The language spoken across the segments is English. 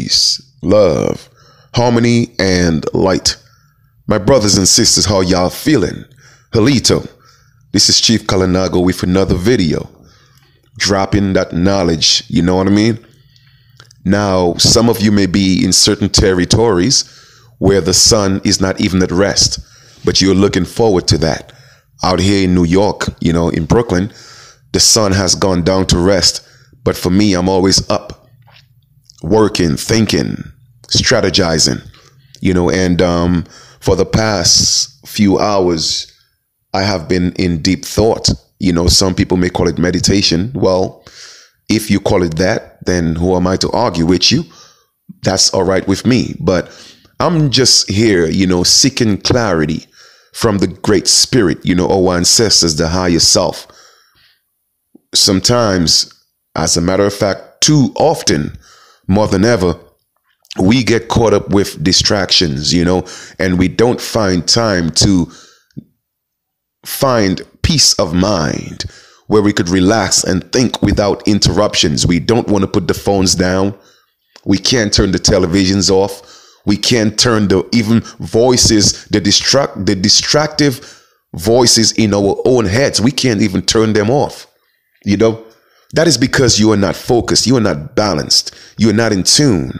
peace, love, harmony, and light. My brothers and sisters, how y'all feeling? Halito, this is Chief Colonizers with another video. Dropping that knowledge, you know what I mean? Now, some of you may be in certain territories where the sun is not even at rest, but you're looking forward to that. Out here in New York, you know, in Brooklyn, the sun has gone down to rest. But for me, I'm always up, working, thinking, strategizing, you know, and for the past few hours, I have been in deep thought. You know, some people may call it meditation. Well, if you call it that, then who am I to argue with you? That's all right with me. But I'm just here, you know, seeking clarity from the Great Spirit, you know, our ancestors, the higher self. Sometimes, as a matter of fact, too often, more than ever, we get caught up with distractions, you know, and we don't find time to find peace of mind where we could relax and think without interruptions. We don't want to put the phones down. We can't turn the televisions off. We can't turn the even voices, the distractive voices in our own heads. We can't even turn them off. You know, that is because you are not focused. You are not balanced. You are not in tune.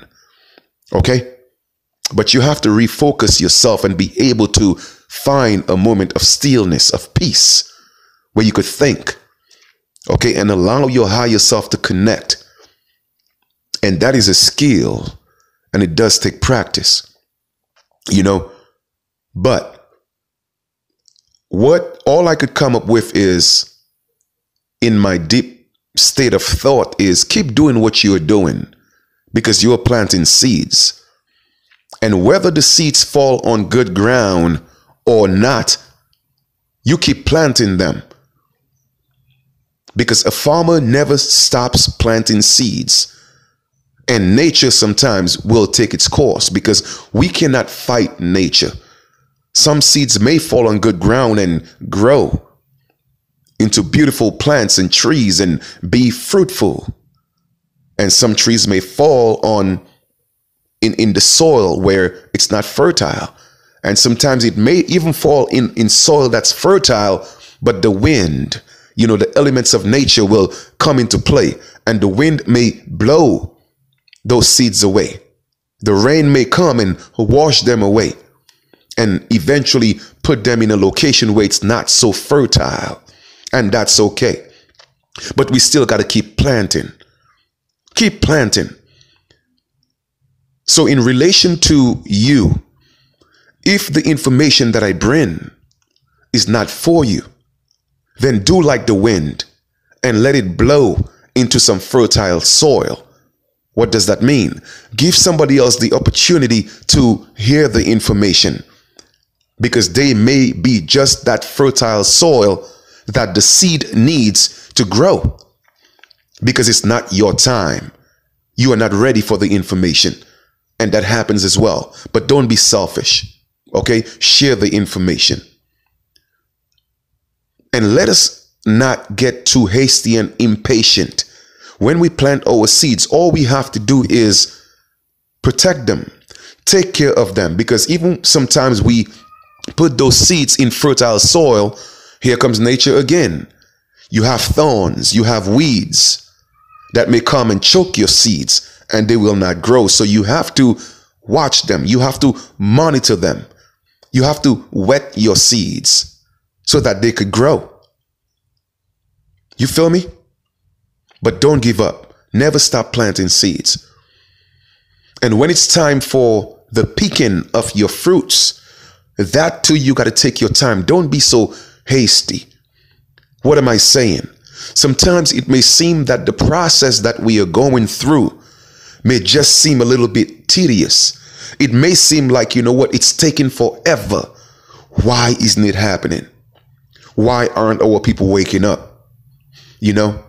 Okay. But you have to refocus yourself and be able to find a moment of stillness, of peace, where you could think, okay, and allow your higher self to connect. And that is a skill, and it does take practice, you know. But what all I could come up with is, in my deep state of thought, is keep doing what you are doing, because you are planting seeds. And whether the seeds fall on good ground or not, you keep planting them. Because a farmer never stops planting seeds. And nature sometimes will take its course, because we cannot fight nature. Some seeds may fall on good ground and grow into beautiful plants and trees and be fruitful. And some trees may fall on in the soil where it's not fertile. And sometimes it may even fall in soil that's fertile, but the wind, you know, the elements of nature will come into play, and the wind may blow those seeds away. The rain may come and wash them away and eventually put them in a location where it's not so fertile. And that's okay. But we still got to keep planting. Keep planting. So in relation to you, if the information that I bring is not for you, then do like the wind and let it blow into some fertile soil. What does that mean? Give somebody else the opportunity to hear the information, because they may be just that fertile soil that the seed needs to grow, because it's not your time. You are not ready for the information, and that happens as well. But don't be selfish. Okay, share the information. And let us not get too hasty and impatient. When we plant our seeds, all we have to do is protect them, take care of them, because even sometimes we put those seeds in fertile soil. Here comes nature again. You have thorns, you have weeds that may come and choke your seeds, and they will not grow. So you have to watch them. You have to monitor them. You have to wet your seeds so that they could grow. You feel me? But don't give up. Never stop planting seeds. And when it's time for the picking of your fruits, that too, you got to take your time. Don't be so hasty. What am I saying? Sometimes it may seem that the process that we are going through may just seem a little bit tedious. It may seem like, you know what, it's taking forever. Why isn't it happening? Why aren't our people waking up? You know,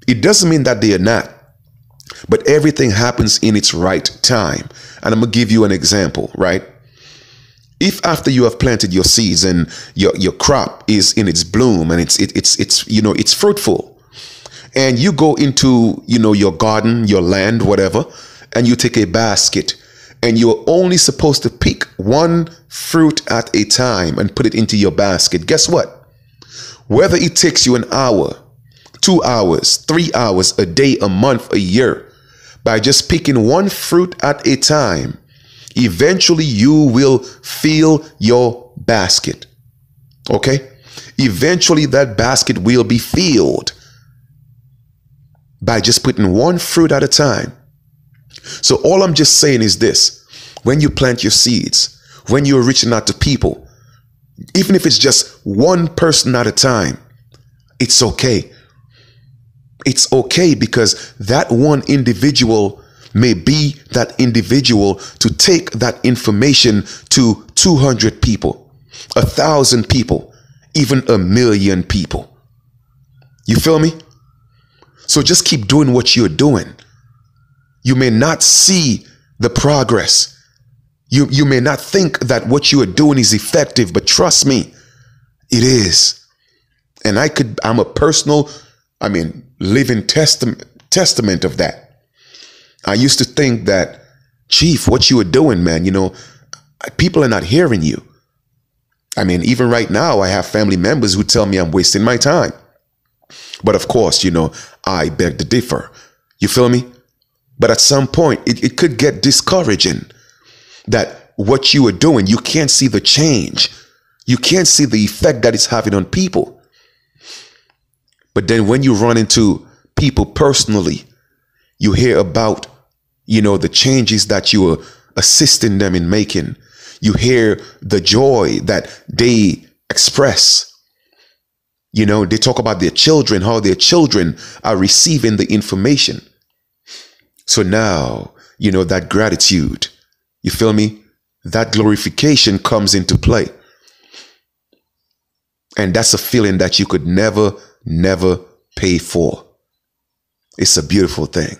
it doesn't mean that they are not, but everything happens in its right time. And I'm going to give you an example, right? If after you have planted your seeds and your crop is in its bloom and it's you know, it's fruitful, and you go into, you know, your garden, your land, whatever, and you take a basket and you're only supposed to pick one fruit at a time and put it into your basket, guess what? Whether it takes you an hour, 2 hours, 3 hours, a day, a month, a year, by just picking one fruit at a time, eventually you will fill your basket. Okay? Eventually that basket will be filled by just putting one fruit at a time. So all I'm just saying is this: when you plant your seeds, when you're reaching out to people, even if it's just one person at a time, it's okay. It's okay, because that one individual may be that individual to take that information to 200 people, 1,000 people, even 1,000,000 people. You feel me? So just keep doing what you're doing. You may not see the progress. You may not think that what you are doing is effective, but trust me, it is. And I'm a personal, living testament of that. I used to think that, Chief, what you are doing, man, people are not hearing you. Even right now, I have family members who tell me I'm wasting my time. But of course, I beg to differ. You feel me? But at some point, it could get discouraging that what you are doing, you can't see the change. You can't see the effect that it's having on people. But then when you run into people personally, you hear about, the changes that you are assisting them in making. You hear the joy that they express. They talk about their children, how their children are receiving the information. So now, that gratitude, you feel me? That glorification comes into play. And that's a feeling that you could never pay for. It's a beautiful thing.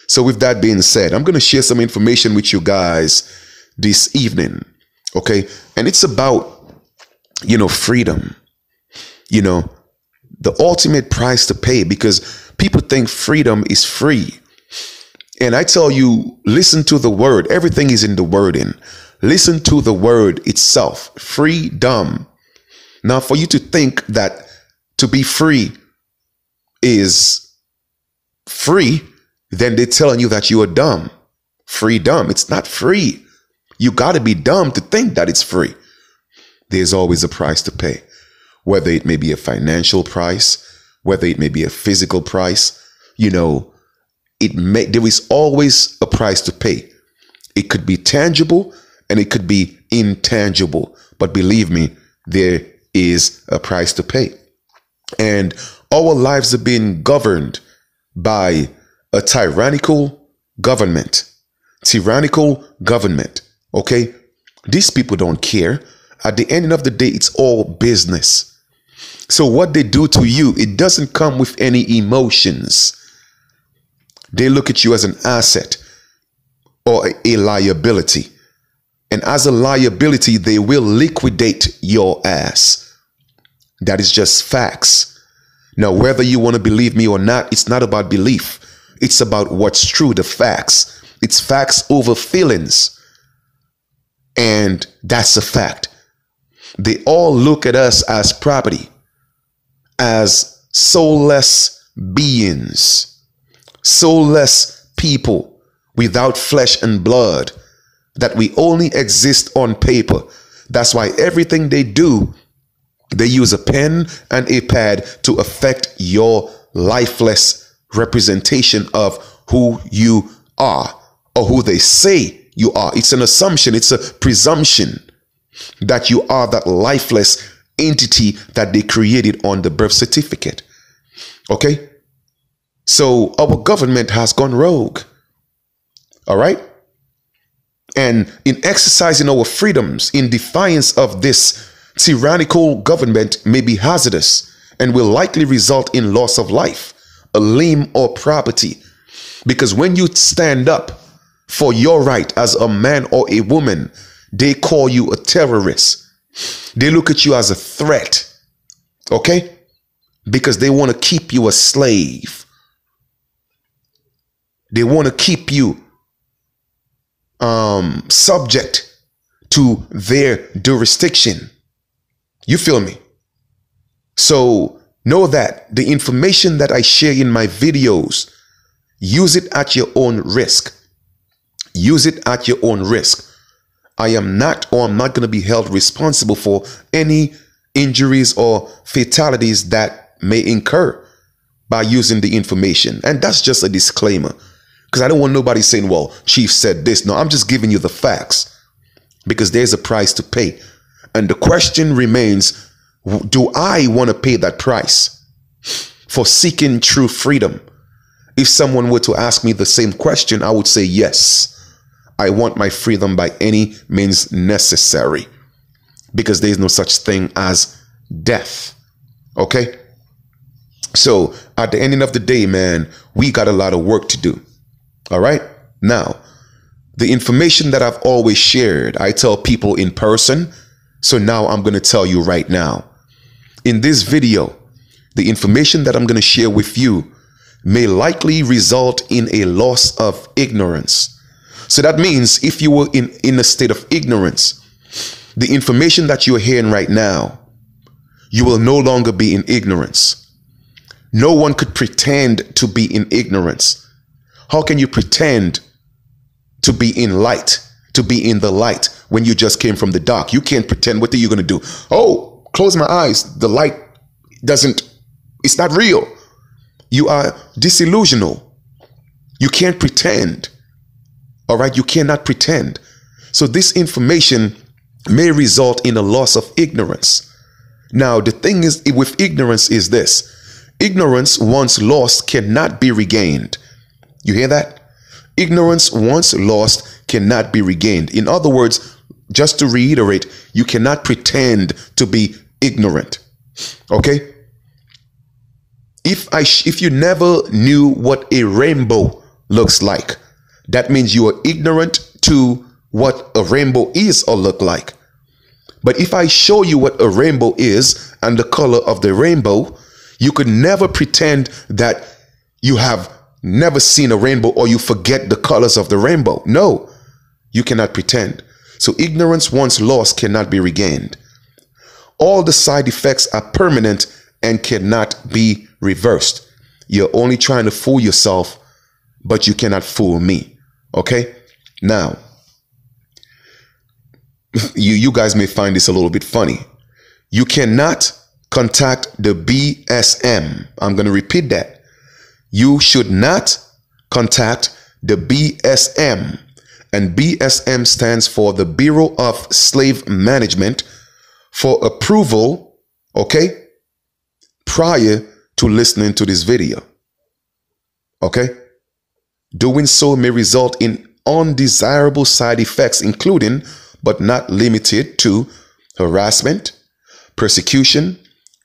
So with that being said, I'm going to share some information with you guys this evening. Okay. And it's about, freedom, the ultimate price to pay, because people think freedom is free. And I tell you, listen to the word. Everything is in the wording. Listen to the word itself. Freedom. Now, for you to think that to be free is free, then they're telling you that you are dumb. Freedom. It's not free. You got to be dumb to think that it's free. There's always a price to pay, whether it may be a financial price, whether it may be a physical price. There is always a price to pay. It could be tangible and it could be intangible. But believe me, there is a price to pay. And our lives are being governed by a tyrannical government. Tyrannical government. Okay? These people don't care. At the end of the day, it's all business. So what they do to you, it doesn't come with any emotions. They look at you as an asset or a liability. And as a liability, they will liquidate your ass. That is just facts. Now, whether you want to believe me or not, it's not about belief. It's about what's true, the facts. It's facts over feelings. And that's a fact. They all look at us as property, as soulless beings, soulless people without flesh and blood, that we only exist on paper. That's why everything they do, they use a pen and a pad to affect your lifeless representation of who you are or who they say you are. It's an assumption. It's a presumption that you are that lifeless entity that they created on the birth certificate. Okay? So our government has gone rogue. All right? And in exercising our freedoms in defiance of this tyrannical government may be hazardous and will likely result in loss of life, a limb, or property. Because when you stand up for your right as a man or a woman, they call you a terrorist. They look at you as a threat. Okay? Because they want to keep you a slave. They want to keep you subject to their jurisdiction. You feel me? So know that the information that I share in my videos, use it at your own risk. Use it at your own risk. I am not going to be held responsible for any injuries or fatalities that may incur by using the information. And that's just a disclaimer, because I don't want nobody saying, well, Chief said this. No, I'm just giving you the facts, because there's a price to pay. And the question remains, do I want to pay that price for seeking true freedom? If someone were to ask me the same question, I would say, yes, I want my freedom by any means necessary, because there is no such thing as death. Okay? So at the ending of the day, man, we got a lot of work to do. All right? Now, the information that I've always shared, I tell people in person. So now I'm going to tell you right now. In this video, the information that I'm going to share with you may likely result in a loss of ignorance. So that means if you were in a state of ignorance, the information that you're hearing right now, you will no longer be in ignorance. No one could pretend to be in ignorance. How can you pretend to be in light, to be in the light, when you just came from the dark? You can't pretend. What are you going to do? Oh, close my eyes. The light it's not real. You are disillusional. You can't pretend. All right, you cannot pretend. So this information may result in a loss of ignorance. Now, the thing is with ignorance is this. Ignorance once lost cannot be regained. You hear that? Ignorance once lost cannot be regained. In other words, just to reiterate, you cannot pretend to be ignorant. Okay? If you never knew what a rainbow looks like, that means you are ignorant to what a rainbow is or look like. But if I show you what a rainbow is and the color of the rainbow, you could never pretend that you have never seen a rainbow or you forget the colors of the rainbow. No, you cannot pretend. So ignorance once lost cannot be regained. All the side effects are permanent and cannot be reversed. You're only trying to fool yourself, but you cannot fool me. Okay? Now, you guys may find this a little bit funny. You cannot contact the BSM. I'm going to repeat that. You should not contact the BSM. And BSM stands for the Bureau of Slave Management for approval, okay, prior to listening to this video. Okay? Doing so may result in undesirable side effects, including but not limited to harassment, persecution,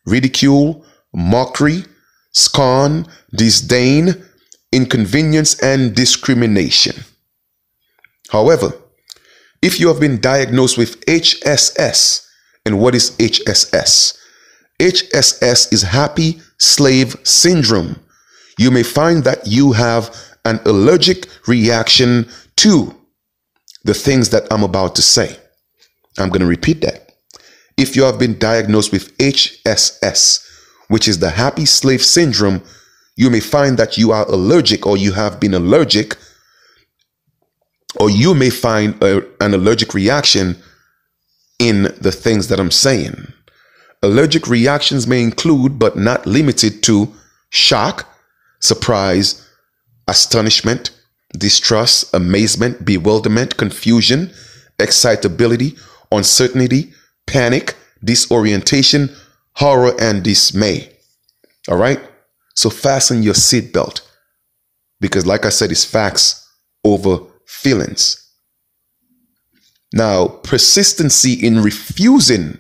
ridicule, mockery, scorn, disdain, inconvenience, and discrimination. However, if you have been diagnosed with HSS, and what is HSS? HSS is Happy Slave Syndrome. You may find that you have an allergic reaction to the things that I'm about to say. I'm going to repeat that. If you have been diagnosed with HSS, which is the Happy Slave Syndrome, you may find that you are allergic, or you have been allergic, or you may find an allergic reaction in the things that I'm saying. Allergic reactions may include, but not limited to, shock, surprise, astonishment, distrust, amazement, bewilderment, confusion, excitability, uncertainty, panic, disorientation, horror, and dismay. All right? So fasten your seatbelt, because like I said, it's facts over feelings. Now, persistency in refusing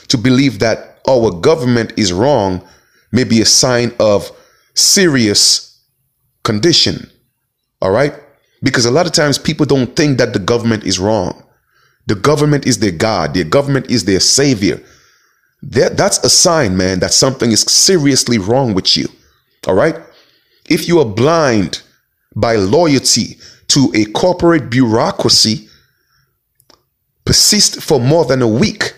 to believe that our government is wrong may be a sign of serious condition. All right? Because a lot of times people don't think that the government is wrong. The government is their God. Their government is their savior. That's a sign, man, that something is seriously wrong with you. All right? If you are blind by loyalty to a corporate bureaucracy persist for more than a week,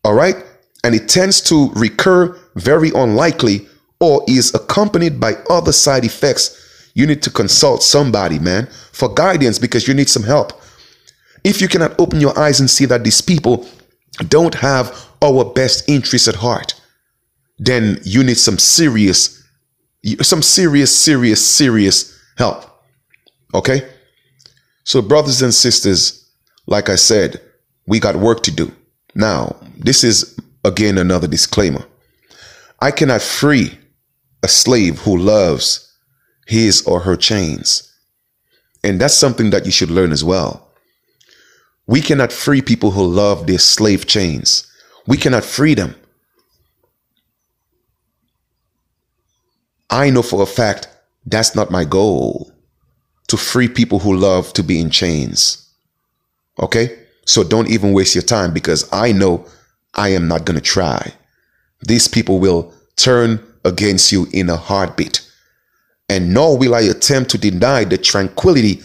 all right, and it tends to recur very unlikely or is accompanied by other side effects, you need to consult somebody, man, for guidance, because you need some help. If you cannot open your eyes and see that these people don't have our best interests at heart, then you need some serious help. Okay? So brothers and sisters, like I said, we got work to do. Now, this is again another disclaimer. I cannot free a slave who loves his or her chains. And that's something that you should learn as well. We cannot free people who love their slave chains. We cannot free them. I know for a fact that's not my goal, to free people who love to be in chains. Okay? So don't even waste your time, because I know I am not going to try. These people will turn against you in a heartbeat. And nor will I attempt to deny the tranquility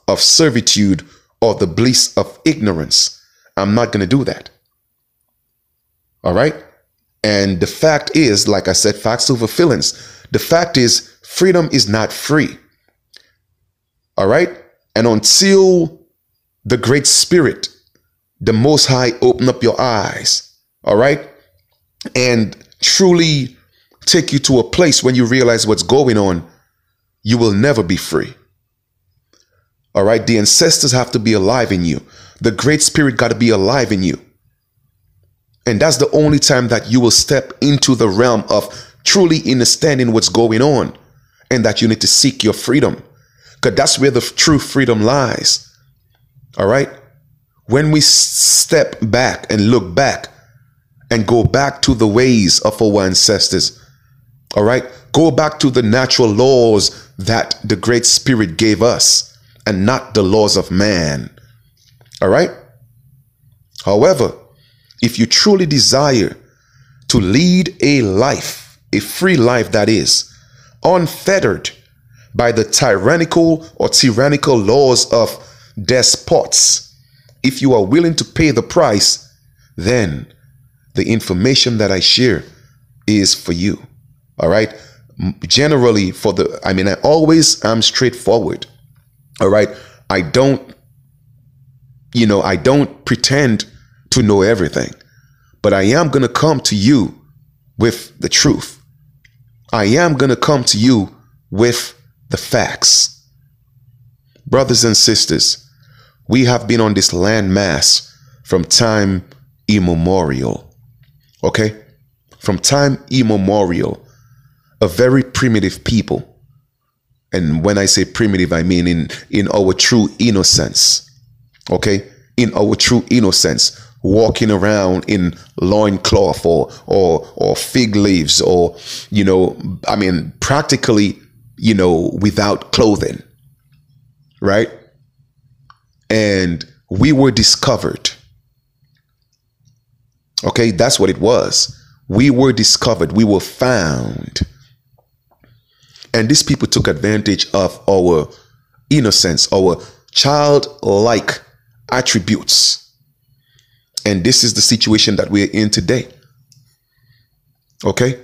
of servitude or the bliss of ignorance. I'm not going to do that. All right? And the fact is, like I said, facts over feelings. The fact is, freedom is not free. All right? And until the Great Spirit, the Most High, open up your eyes, all right, and truly take you to a place when you realize what's going on, you will never be free. All right? The ancestors have to be alive in you. The Great Spirit got to be alive in you. And that's the only time that you will step into the realm of truly understanding what's going on, and that you need to seek your freedom, because that's where the true freedom lies. All right? When we step back and look back and go back to the ways of our ancestors, all right, go back to the natural laws that the Great Spirit gave us and not the laws of man. All right? However, if you truly desire to lead a life, a free life that is, unfettered by the tyrannical laws of despots, if you are willing to pay the price, then the information that I share is for you. All right? Generally, I always am straightforward. All right? I don't pretend to know everything, but I am going to come to you with the truth. I am going to come to you with the facts. Brothers and sisters, we have been on this landmass from time immemorial. Okay? From time immemorial, a very primitive people. And when I say primitive, I mean in our true innocence. Okay? In our true innocence, walking around in loincloth or fig leaves, or, practically, without clothing. Right? And we were discovered. Okay? That's what it was. We were discovered. We were found. And these people took advantage of our innocence, our childlike attributes. And this is the situation that we're in today. Okay?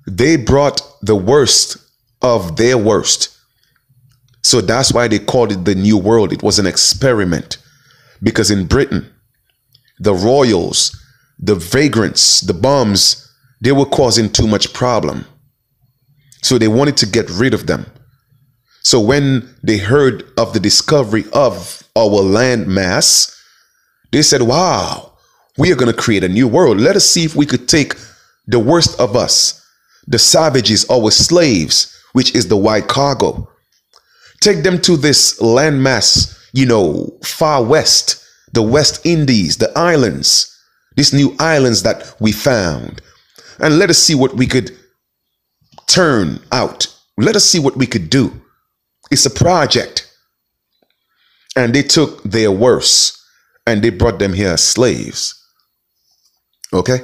They brought the worst of their worst. So that's why they called it the New World. It was an experiment. Because in Britain, the royals, the vagrants, the bums, they were causing too much problem. So they wanted to get rid of them. So when they heard of the discovery of our land mass, they said, wow, we are going to create a new world. Let us see if we could take the worst of us, the savages, our slaves, which is the white cargo, take them to this landmass, far west, the West Indies, the islands, these new islands that we found. And let us see what we could turn out. Let us see what we could do. It's a project. And they took their worst and they brought them here as slaves. Okay?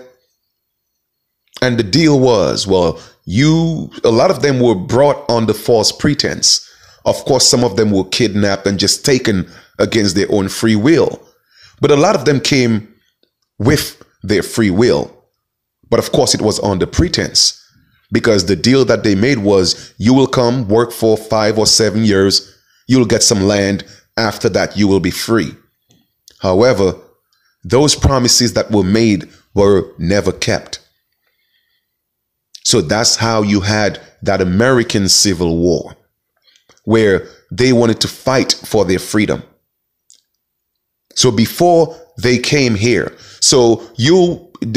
And the deal was, well, a lot of them were brought under false pretense, Of course, some of them were kidnapped and just taken against their own free will. But a lot of them came with their free will. But of course, it was under pretense, because the deal that they made was, you will come work for 5 or 7 years. You'll get some land. After that, you will be free. However, those promises that were made were never kept. So that's how you had that American Civil War, where they wanted to fight for their freedom. So before they came here, so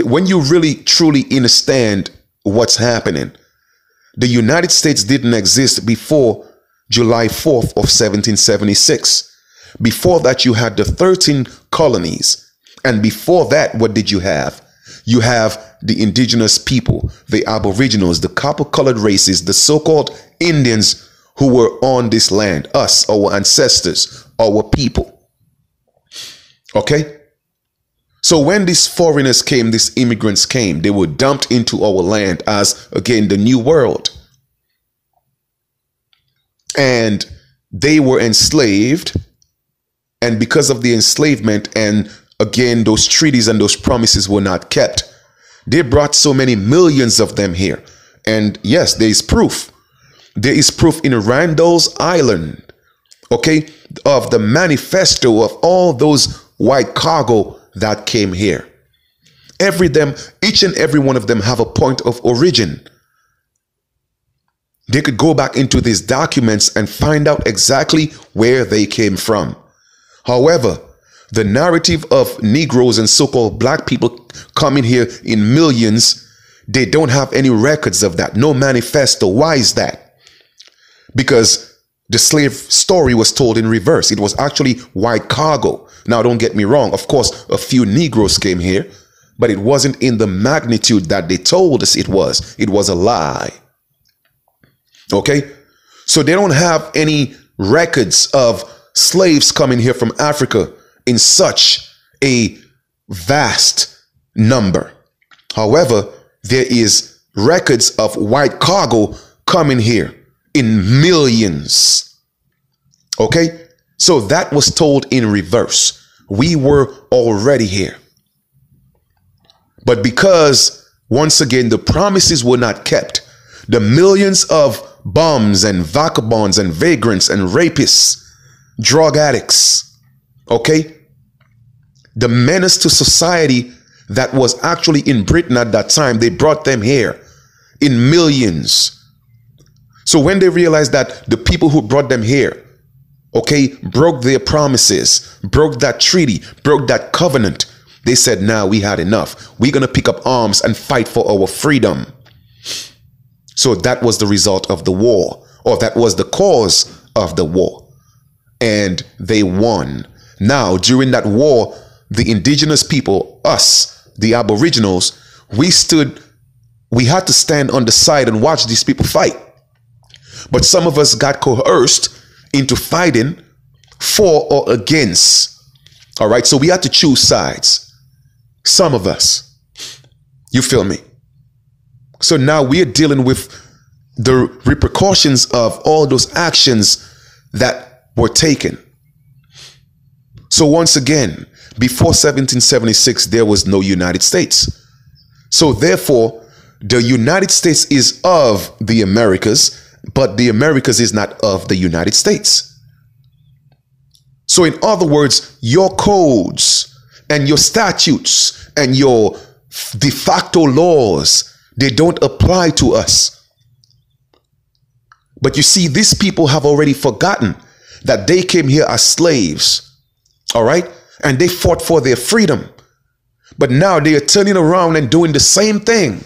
when you really truly understand what's happening, the United States didn't exist before July 4th of 1776. Before that, you had the 13 colonies. And before that, what did you have? You have the indigenous people, the aboriginals, the copper-colored races, the so-called Indians who were on this land, us, our ancestors, our people. Okay? So when these foreigners came, these immigrants came, they were dumped into our land as, again, the New World. And they were enslaved. And because of the enslavement, and again, those treaties and those promises were not kept, they brought so many millions of them here. And yes, there is proof. There is proof in Randall's Island, okay, of the manifesto of all those white cargo that came here. Each and every one of them have a point of origin. They could go back into these documents and find out exactly where they came from. However, the narrative of Negroes and so-called black people coming here in millions, they don't have any records of that. No manifesto. Why is that? Because the slave story was told in reverse. It was actually white cargo. Now, don't get me wrong. Of course, a few Negroes came here, but it wasn't in the magnitude that they told us it was. It was a lie. Okay? So they don't have any records of slaves coming here from Africa in such a vast number. However, there is records of white cargo coming here in millions. Okay? So that was told in reverse. We were already here. But because, once again, the promises were not kept, the millions of bums and vagabonds and vagrants and rapists, drug addicts, okay, the menace to society that was actually in Britain at that time, they brought them here in millions. So when they realized that the people who brought them here, okay, broke their promises, broke that treaty, broke that covenant, they said, nah, we had enough. We're going to pick up arms and fight for our freedom. So that was the result of the war, or that was the cause of the war. And they won. Now, during that war, the indigenous people, us, the aboriginals, we had to stand on the side and watch these people fight. But some of us got coerced into fighting for or against. All right, so we had to choose sides. Some of us. You feel me? So now we're dealing with the repercussions of all those actions that were taken. So once again, before 1776, there was no United States. So therefore, the United States is of the Americas, but the Americas is not of the United States. So in other words, your codes and your statutes and your de facto laws, they don't apply to us. But you see, these people have already forgotten that they came here as slaves, all right? And they fought for their freedom. But now they are turning around and doing the same thing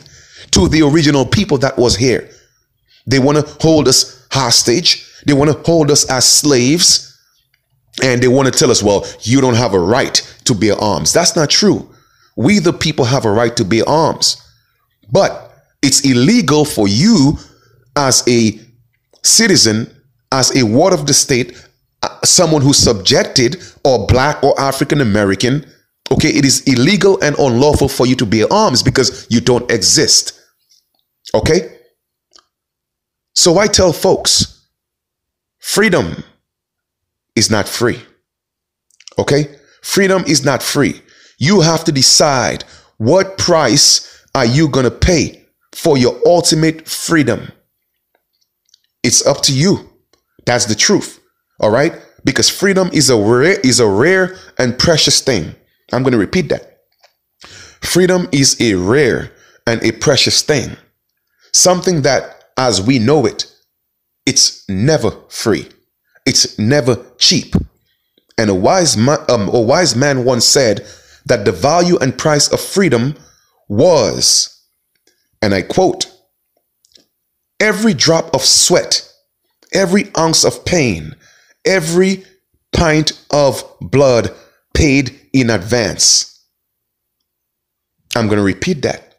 to the original people that was here. They want to hold us hostage. They want to hold us as slaves. And they want to tell us, well, you don't have a right to bear arms. That's not true. We, the people, have a right to bear arms. But it's illegal for you as a citizen, as a ward of the state, someone who's subjected or black or African American. Okay, it is illegal and unlawful for you to bear arms because you don't exist. Okay? So I tell folks, freedom is not free. Okay? Freedom is not free. You have to decide what price are you going to pay for your ultimate freedom. It's up to you. That's the truth. All right? Because freedom is a rare and precious thing. I'm going to repeat that. Freedom is a rare and a precious thing. Something that, as we know it, it's never free. It's never cheap. And a wise man once said that the value and price of freedom was, and I quote, every drop of sweat, every ounce of pain, every pint of blood paid in advance. I'm going to repeat that.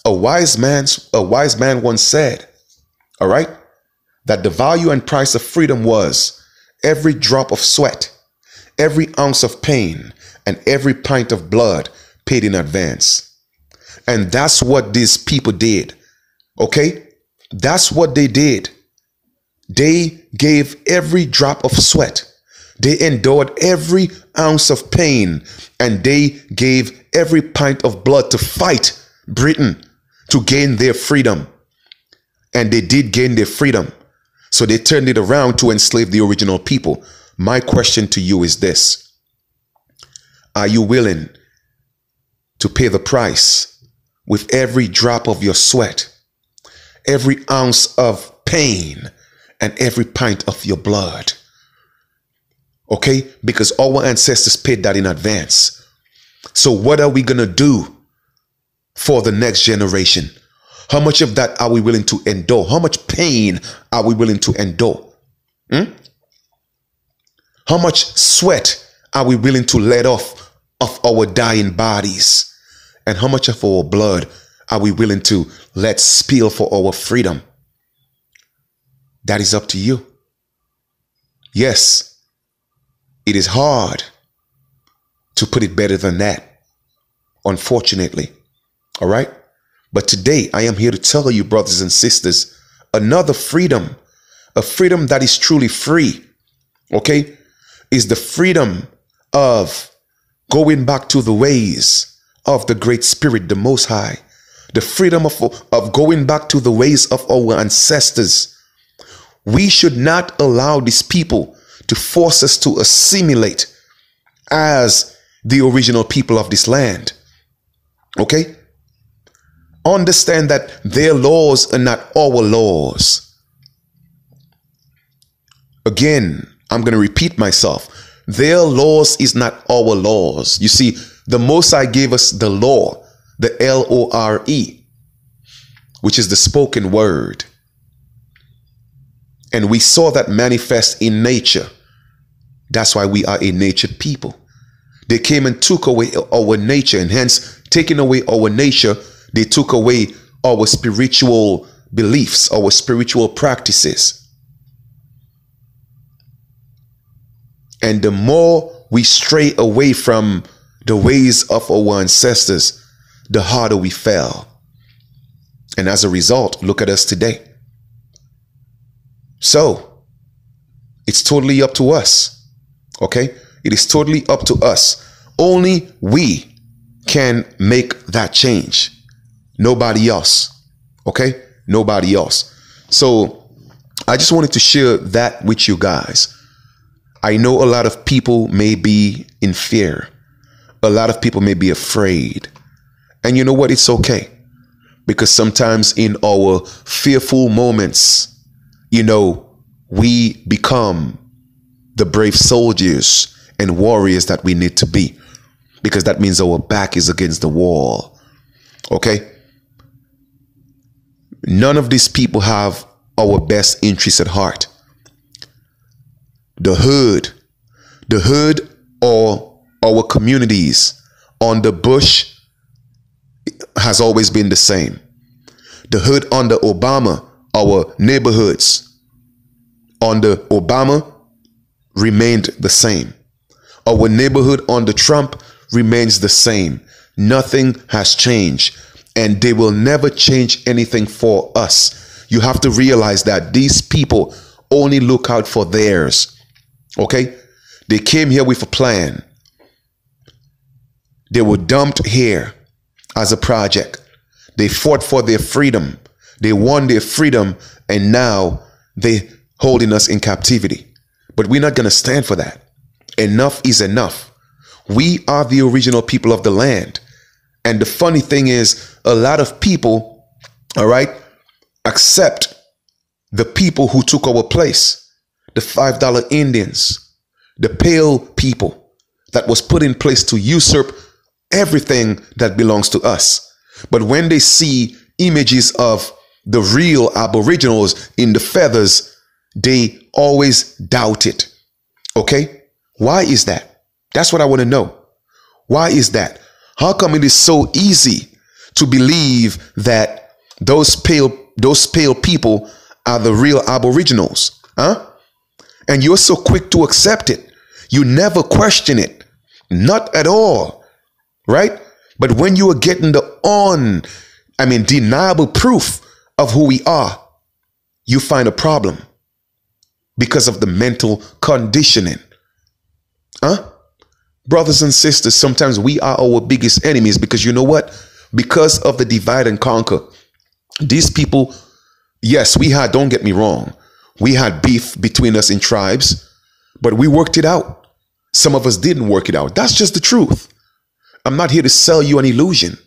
A wise man once said, all right, that the value and price of freedom was every drop of sweat, every ounce of pain, and every pint of blood paid in advance. And that's what these people did. Okay? That's what they did. They gave every drop of sweat. They endured every ounce of pain, and they gave every pint of blood to fight Britain to gain their freedom. And they did gain their freedom. So they turned it around to enslave the original people. My question to you is this. Are you willing to pay the price with every drop of your sweat, every ounce of pain, and every pint of your blood? Okay? Because our ancestors paid that in advance. So what are we going to do for the next generation? How much of that are we willing to endure? How much pain are we willing to endure? How much sweat are we willing to let off of our dying bodies? And how much of our blood are we willing to let spill for our freedom? That is up to you. Yes, it is hard to put it better than that, unfortunately. All right? But today I am here to tell you, brothers and sisters, another freedom, a freedom that is truly free, okay, is the freedom of going back to the ways of the Great Spirit, the Most High, the freedom of going back to the ways of our ancestors. We should not allow these people to force us to assimilate as the original people of this land. Okay? Understand that their laws are not our laws. Again, I'm going to repeat myself. Their laws is not our laws. You see, the Most High gave us the law, the L-O-R-E, which is the spoken word. And we saw that manifest in nature. That's why we are a natured people. They came and took away our nature, and hence taking away our nature, they took away our spiritual beliefs, our spiritual practices. And the more we stray away from the ways of our ancestors, the harder we fell. And as a result, look at us today. So, it's totally up to us. Okay? It is totally up to us. Only we can make that change. Nobody else. Okay? Nobody else. So, I just wanted to share that with you guys. I know a lot of people may be in fear. A lot of people may be afraid. And you know what? It's okay. Because sometimes in our fearful moments, you know, we become the brave soldiers and warriors that we need to be. Because that means our back is against the wall. Okay? None of these people have our best interests at heart. The hood or our communities on the bush has always been the same. The hood under Obama, our neighborhoods under Obama remained the same. Our neighborhood under Trump remains the same. Nothing has changed, and they will never change anything for us. You have to realize that these people only look out for theirs. Okay? They came here with a plan. They were dumped here as a project. They fought for their freedom. They won their freedom, and now they're holding us in captivity. But we're not going to stand for that. Enough is enough. We are the original people of the land. And the funny thing is, a lot of people, all right, accept the people who took our place, the $5 Indians, the pale people that was put in place to usurp everything that belongs to us. But when they see images of the real aboriginals in the feathers, they always doubt it. Okay? Why is that? That's what I want to know. Why is that? How come it is so easy to believe that those pale people are the real aboriginals? Huh? And you're so quick to accept it. You never question it. Not at all. Right? But when you are getting the deniable proof of who we are, you find a problem because of the mental conditioning. Huh? Brothers and sisters, sometimes we are our biggest enemies because you know what? Because of the divide and conquer. These people, yes, don't get me wrong, we had beef between us in tribes, but we worked it out. Some of us didn't work it out. That's just the truth. I'm not here to sell you an illusion.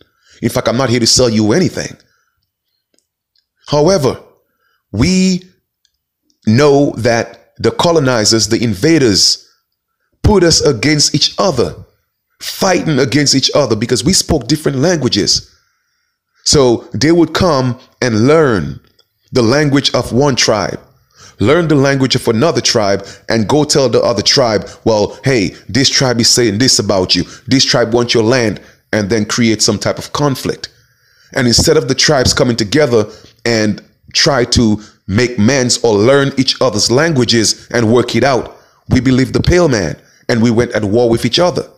In fact, I'm not here to sell you anything. However, we know that the colonizers, the invaders, put us against each other, fighting against each other because we spoke different languages. So they would come and learn the language of one tribe, learn the language of another tribe, and go tell the other tribe, well, hey, this tribe is saying this about you. This tribe wants your land, and then create some type of conflict. And instead of the tribes coming together and try to make amends or learn each other's languages and work it out, we believed the pale man and we went at war with each other.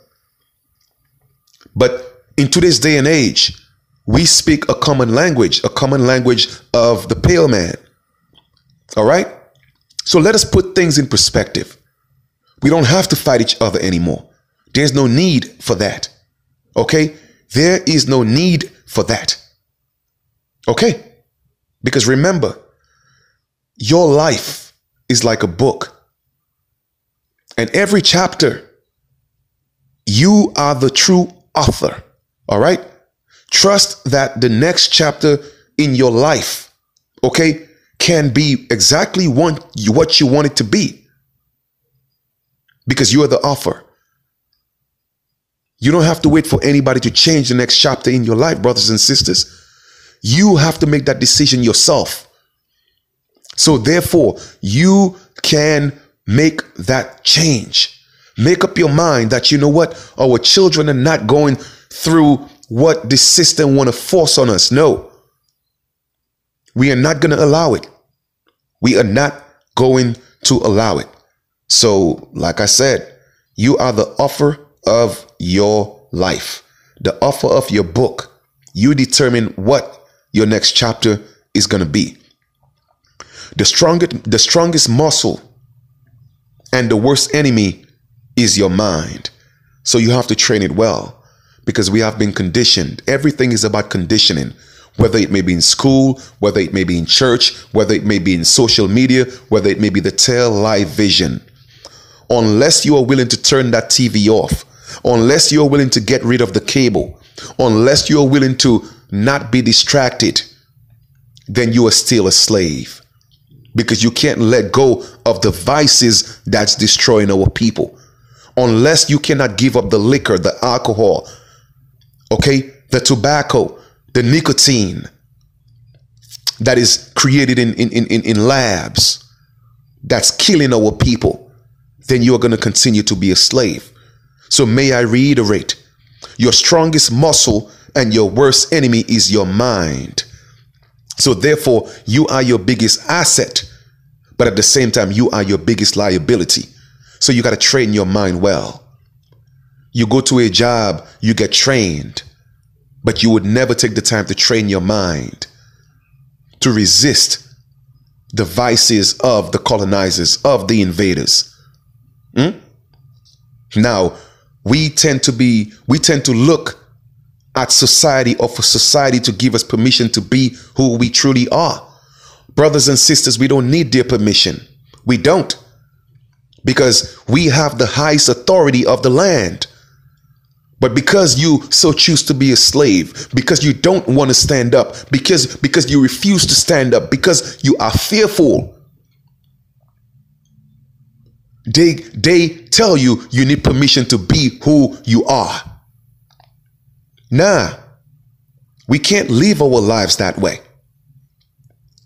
But in today's day and age, we speak a common language of the pale man. All right? So let us put things in perspective. We don't have to fight each other anymore. There's no need for that. Okay? There is no need for that. Okay? Because remember, your life is like a book. And every chapter, you are the true author. All right? Trust that the next chapter in your life, okay, can be exactly what you want it to be. Because you are the author. You don't have to wait for anybody to change the next chapter in your life, brothers and sisters. You have to make that decision yourself. So therefore, you can make that change. Make up your mind that, you know what, our children are not going through what the system want to force on us. No. We are not going to allow it. We are not going to allow it. So, like I said, you are the author of your life, the author of your book. You determine what your next chapter is going to be. The strongest muscle and the worst enemy is your mind. So you have to train it well because we have been conditioned. Everything is about conditioning, whether it may be in school, whether it may be in church, whether it may be in social media, whether it may be the tail live vision. Unless you are willing to turn that TV off, unless you're willing to get rid of the cable, unless you're willing to not be distracted, then you are still a slave. Because you can't let go of the vices that's destroying our people. Unless you cannot give up the liquor, the alcohol, okay, the tobacco, the nicotine that is created in labs, that's killing our people, then you are going to continue to be a slave. So may I reiterate, your strongest muscle and your worst enemy is your mind. So therefore, you are your biggest asset, but at the same time, you are your biggest liability. So you got to train your mind well. You go to a job, you get trained, but you would never take the time to train your mind to resist devices of the colonizers, of the invaders. Now, we tend to look at society, or for society to give us permission to be who we truly are. Brothers and sisters, we don't need their permission. We don't. Because we have the highest authority of the land. But because you so choose to be a slave, because you don't want to stand up, because you refuse to stand up, because you are fearful, they tell you you need permission to be who you are. Nah, we can't live our lives that way.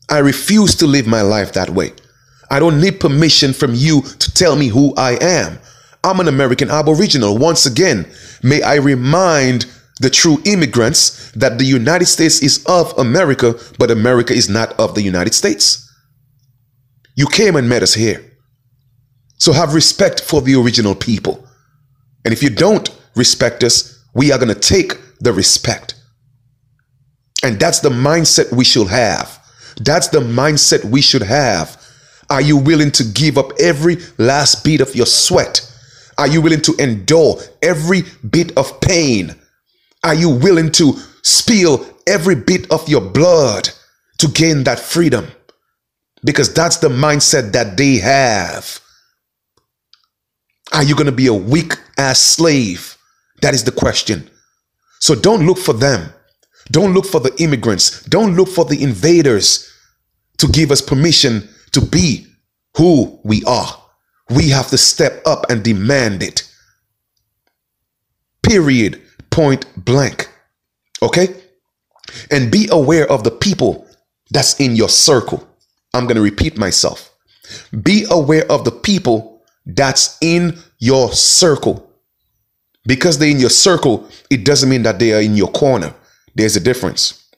I refuse to live my life that way. I don't need permission from you to tell me who I am. I'm an American Aboriginal. Once again, may I remind the true immigrants that the United States is of America, but America is not of the United States. You came and met us here. So have respect for the original people. And if you don't respect us, we are going to take the respect. And that's the mindset we should have. That's the mindset we should have. Are you willing to give up every last bit of your sweat? Are you willing to endure every bit of pain? Are you willing to spill every bit of your blood to gain that freedom? Because that's the mindset that they have. Are you going to be a weak ass slave? That is the question. So don't look for them. Don't look for the immigrants. Don't look for the invaders to give us permission to be who we are. We have to step up and demand it. Period. Point blank. Okay? And be aware of the people that's in your circle. I'm going to repeat myself. Be aware of the people that's in your circle. Because they're in your circle, it doesn't mean that they are in your corner. There's a difference.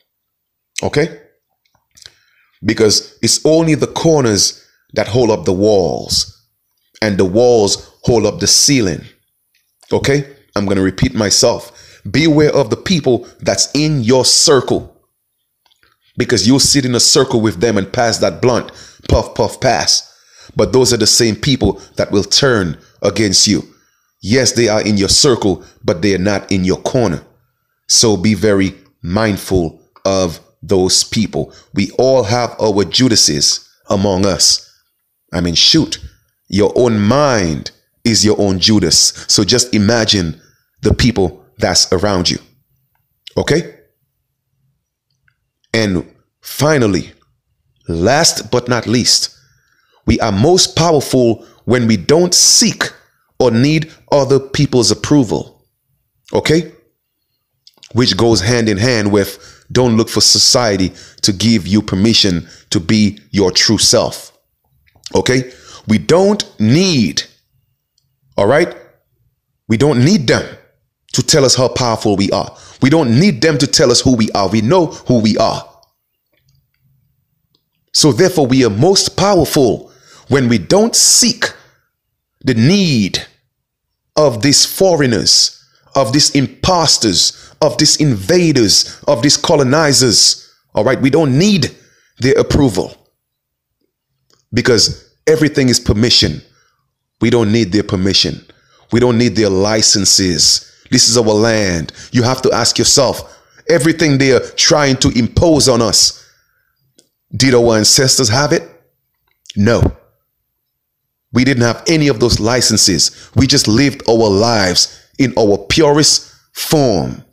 Okay? Because it's only the corners that hold up the walls. And the walls hold up the ceiling. Okay? I'm going to repeat myself. Beware of the people that's in your circle. Because you'll sit in a circle with them and pass that blunt. Puff, puff, pass. But those are the same people that will turn against you. Yes, they are in your circle, but they are not in your corner. So be very mindful of those people. We all have our Judases among us. I mean, shoot, your own mind is your own Judas. So just imagine the people that's around you. Okay? And finally, last but not least, we are most powerful when we don't seek or need other people's approval. Okay? Which goes hand in hand with don't look for society to give you permission to be your true self. Okay? We don't need, all right? We don't need them to tell us how powerful we are. We don't need them to tell us who we are. We know who we are. So therefore, we are most powerful when we don't seek the need of these foreigners, of these imposters, of these invaders, of these colonizers. All right, we don't need their approval because everything is permission. We don't need their permission. We don't need their licenses. This is our land. You have to ask yourself, everything they are trying to impose on us, did our ancestors have it? No. We didn't have any of those licenses. We just lived our lives in our purest form.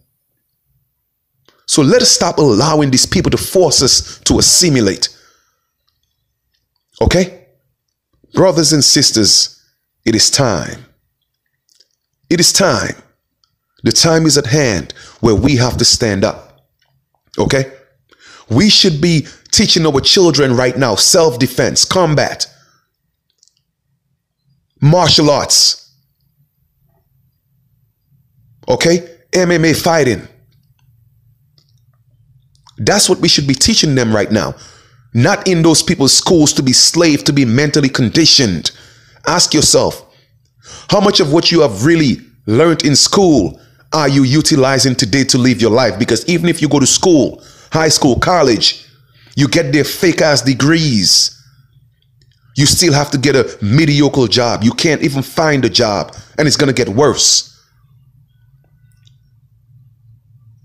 So let us stop allowing these people to force us to assimilate. Okay? Brothers and sisters, it is time. It is time. The time is at hand where we have to stand up. Okay? We should be teaching our children right now self-defense, combat, martial arts, okay, MMA fighting. That's what we should be teaching them right now. Not in those people's schools to be slaves, to be mentally conditioned. Ask yourself, how much of what you have really learned in school are you utilizing today to live your life? Because even if you go to school, high school, college, you get their fake ass degrees. You still have to get a mediocre job. You can't even find a job, and it's going to get worse.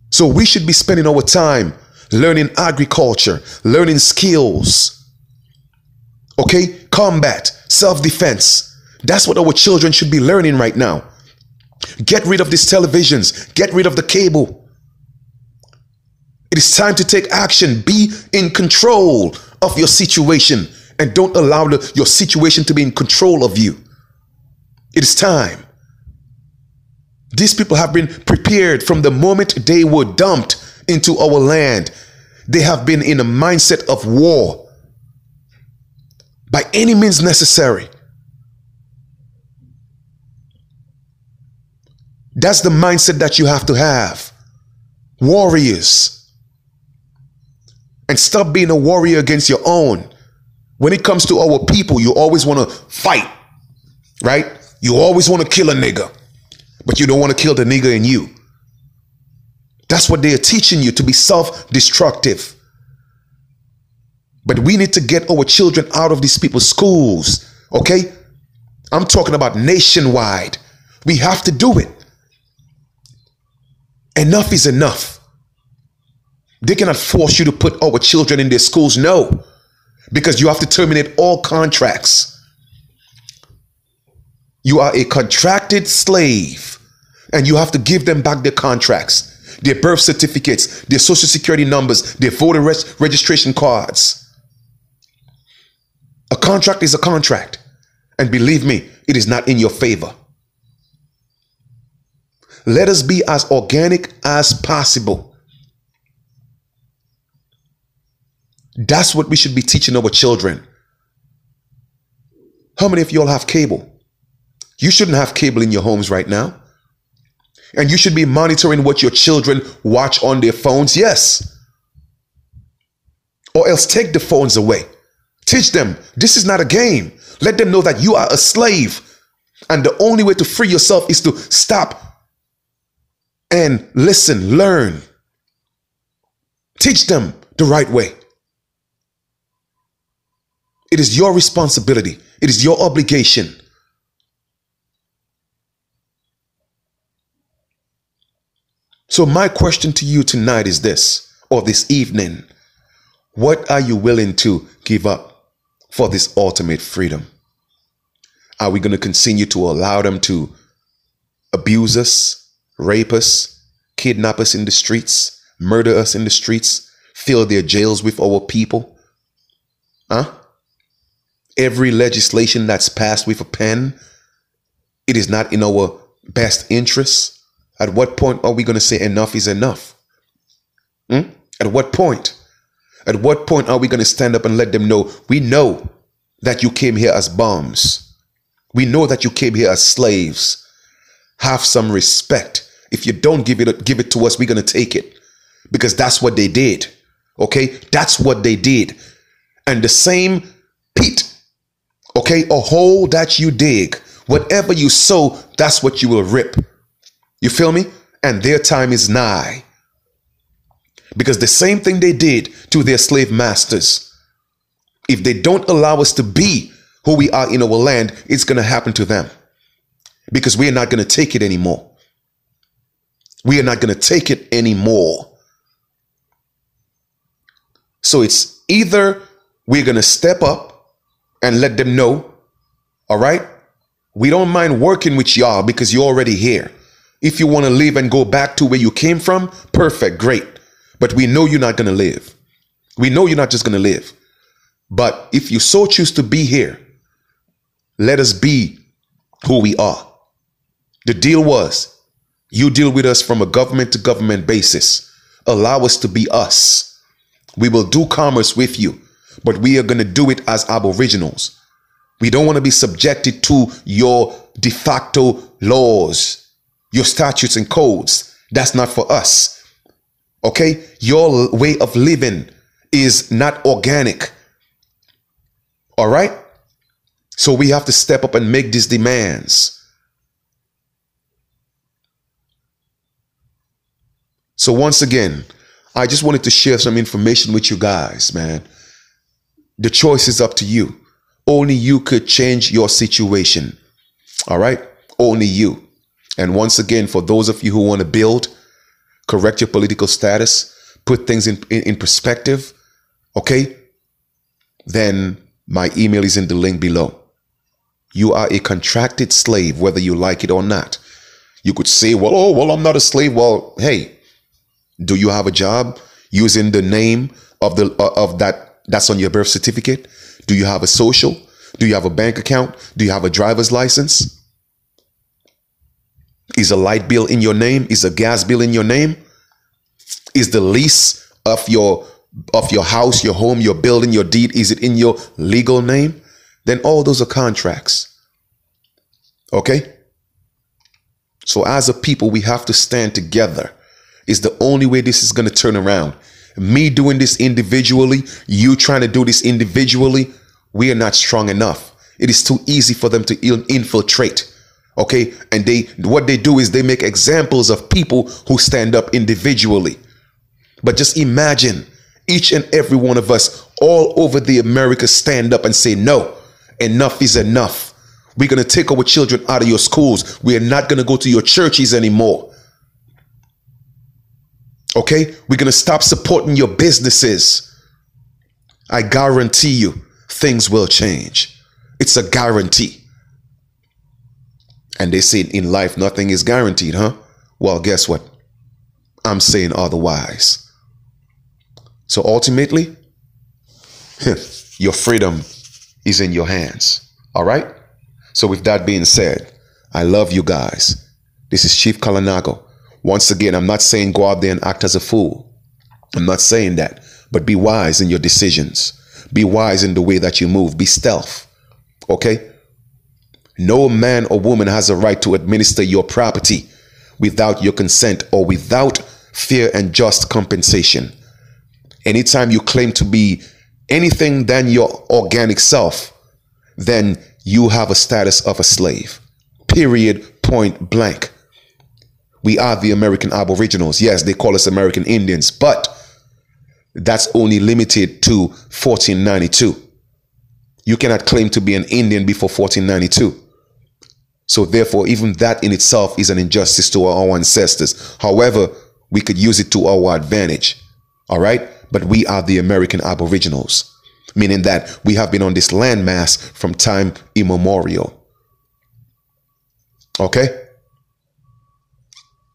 So we should be spending our time learning agriculture, learning skills, okay? Combat, self-defense. That's what our children should be learning right now. Get rid of these televisions. Get rid of the cable. It is time to take action. Be in control of your situation and don't allow your situation to be in control of you. It is time. These people have been prepared from the moment they were dumped into our land. They have been in a mindset of war by any means necessary. That's the mindset that you have to have. Warriors. And stop being a warrior against your own. When it comes to our people, you always want to fight, right? You always want to kill a nigga, but you don't want to kill the nigga in you. That's what they are teaching you, to be self-destructive. But we need to get our children out of these people's schools, okay? I'm talking about nationwide. We have to do it. Enough is enough. They cannot force you to put our children in their schools, no, because you have to terminate all contracts. You are a contracted slave, and you have to give them back their contracts, their birth certificates, their social security numbers, their voter registration cards. A contract is a contract, and believe me, it is not in your favor. Let us be as organic as possible. That's what we should be teaching our children. How many of y'all have cable? You shouldn't have cable in your homes right now. And you should be monitoring what your children watch on their phones, yes. Or else take the phones away. Teach them this is not a game. Let them know that you are a slave. And the only way to free yourself is to stop and listen, learn. Teach them the right way. It is your responsibility. It is your obligation. So my question to you tonight is this, or this evening: what are you willing to give up for this ultimate freedom? Are we going to continue to allow them to abuse us, rape us, kidnap us in the streets, murder us in the streets, fill their jails with our people? Huh? Every legislation that's passed with a pen, it is not in our best interests. At what point are we going to say enough is enough? At what point? At what point are we going to stand up and let them know, we know that you came here as bums. We know that you came here as slaves. Have some respect. If you don't give it to us, we're going to take it. Because that's what they did. Okay? That's what they did. And the same pit, okay, a hole that you dig, whatever you sow, that's what you will rip. You feel me? And their time is nigh. Because the same thing they did to their slave masters, if they don't allow us to be who we are in our land, it's going to happen to them. Because we are not going to take it anymore. We are not going to take it anymore. So it's either we're going to step up and let them know, all right, we don't mind working with y'all because you're already here. If you want to leave and go back to where you came from, perfect, great. But we know you're not going to live. We know you're not just going to live. But if you so choose to be here, let us be who we are. The deal was, you deal with us from a government to government basis. Allow us to be us. We will do commerce with you, but we are going to do it as aboriginals. We don't want to be subjected to your de facto laws, your statutes and codes. That's not for us. Okay? Your way of living is not organic. All right? So we have to step up and make these demands. So once again, I just wanted to share some information with you guys, man. The choice is up to you. Only you could change your situation. All right? Only you. And once again, for those of you who want to build, correct your political status, put things in perspective, okay? Then my email is in the link below. You are a contracted slave, whether you like it or not. You could say, well, I'm not a slave. Well, hey, do you have a job using the name of that's on your birth certificate? Do you have a social? Do you have a bank account? Do you have a driver's license? Is a light bill in your name? Is a gas bill in your name? Is the lease of your house, your home, your building, your deed, is it in your legal name? Then all those are contracts. Okay? So as a people, we have to stand together. It's the only way this is going to turn around. Me doing this individually, you trying to do this individually, we are not strong enough. It is too easy for them to infiltrate. Okay? And what they do is they make examples of people who stand up individually. But just imagine each and every one of us all over the America stand up and say, no, enough is enough. We're going to take our children out of your schools. We are not going to go to your churches anymore. Okay? We're going to stop supporting your businesses. I guarantee you things will change. It's a guarantee. And they say in life, nothing is guaranteed, huh? Well, guess what? I'm saying otherwise. So ultimately, your freedom is in your hands. All right? So with that being said, I love you guys. This is Chief Colonizers. Once again, I'm not saying go out there and act as a fool. I'm not saying that. But be wise in your decisions. Be wise in the way that you move. Be stealth. Okay? No man or woman has a right to administer your property without your consent or without fair and just compensation. Anytime you claim to be anything than your organic self, then you have a status of a slave. Period. Point blank. We are the American Aboriginals. Yes, they call us American Indians, but that's only limited to 1492. You cannot claim to be an Indian before 1492. So therefore, even that in itself is an injustice to our ancestors. However, we could use it to our advantage. All right? But we are the American Aboriginals, meaning that we have been on this landmass from time immemorial. Okay?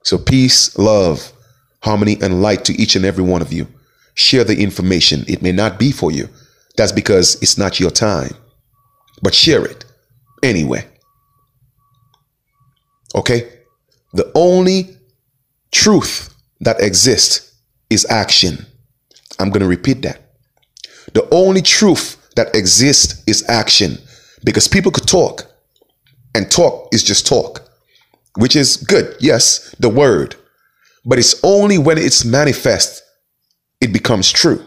So peace, love, harmony, and light to each and every one of you. Share the information. It may not be for you. That's because it's not your time. But share it anyway. Okay? The only truth that exists is action. I'm going to repeat that. The only truth that exists is action. Because people could talk, and talk is just talk, which is good. Yes, the word. But it's only when it's manifest, it becomes true.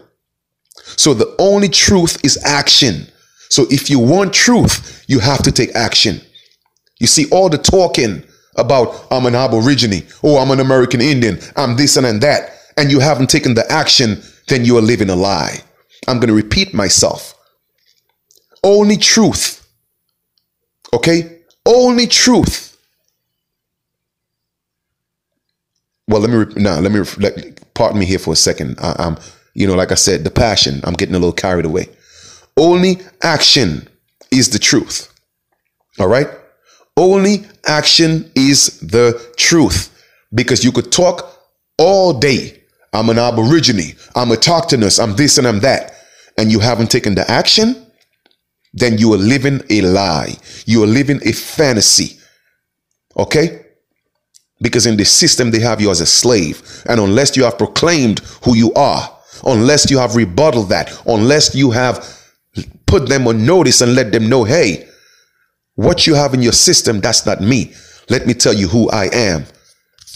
So the only truth is action. So if you want truth, you have to take action. You see, all the talking about I'm an Aborigine, oh, I'm an American Indian, I'm this and that, and you haven't taken the action, then you are living a lie. I'm going to repeat myself. Only truth. Okay? Only truth. Well, pardon me here for a second. I'm, like I said, the passion, I'm getting a little carried away. Only action is the truth. All right? Only action is the truth. Because you could talk all day. I'm an Aborigine, I'm a Autochthonous, I'm this and I'm that, and you haven't taken the action, then you are living a lie. You are living a fantasy. Okay? Because in the system, they have you as a slave. And unless you have proclaimed who you are, unless you have rebutted that, unless you have put them on notice and let them know, hey, what you have in your system, that's not me. Let me tell you who I am.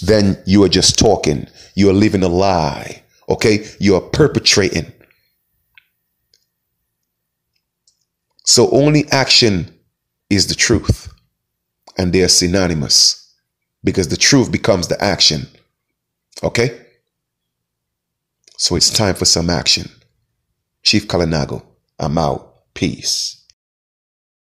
Then you are just talking. You are living a lie. Okay? You are perpetrating. So only action is the truth. And they are synonymous. Because the truth becomes the action. Okay? So it's time for some action. Chief Colonizers, I'm out. Peace.